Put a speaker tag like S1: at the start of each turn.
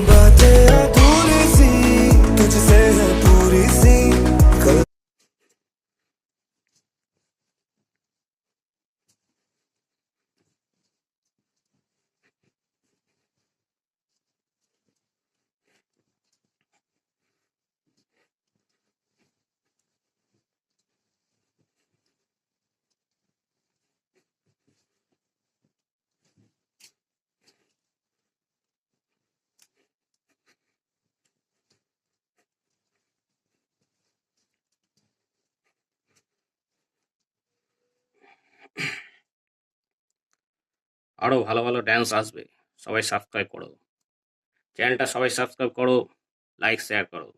S1: बातें अधूरी सी तुझसे है पूरी सी
S2: আরো ভালো ভালো ড্যান্স আসবে, সবাই সাবস্ক্রাইব করো, চ্যানেলটা সবাই সাবস্ক্রাইব করো, লাইক শেয়ার করো।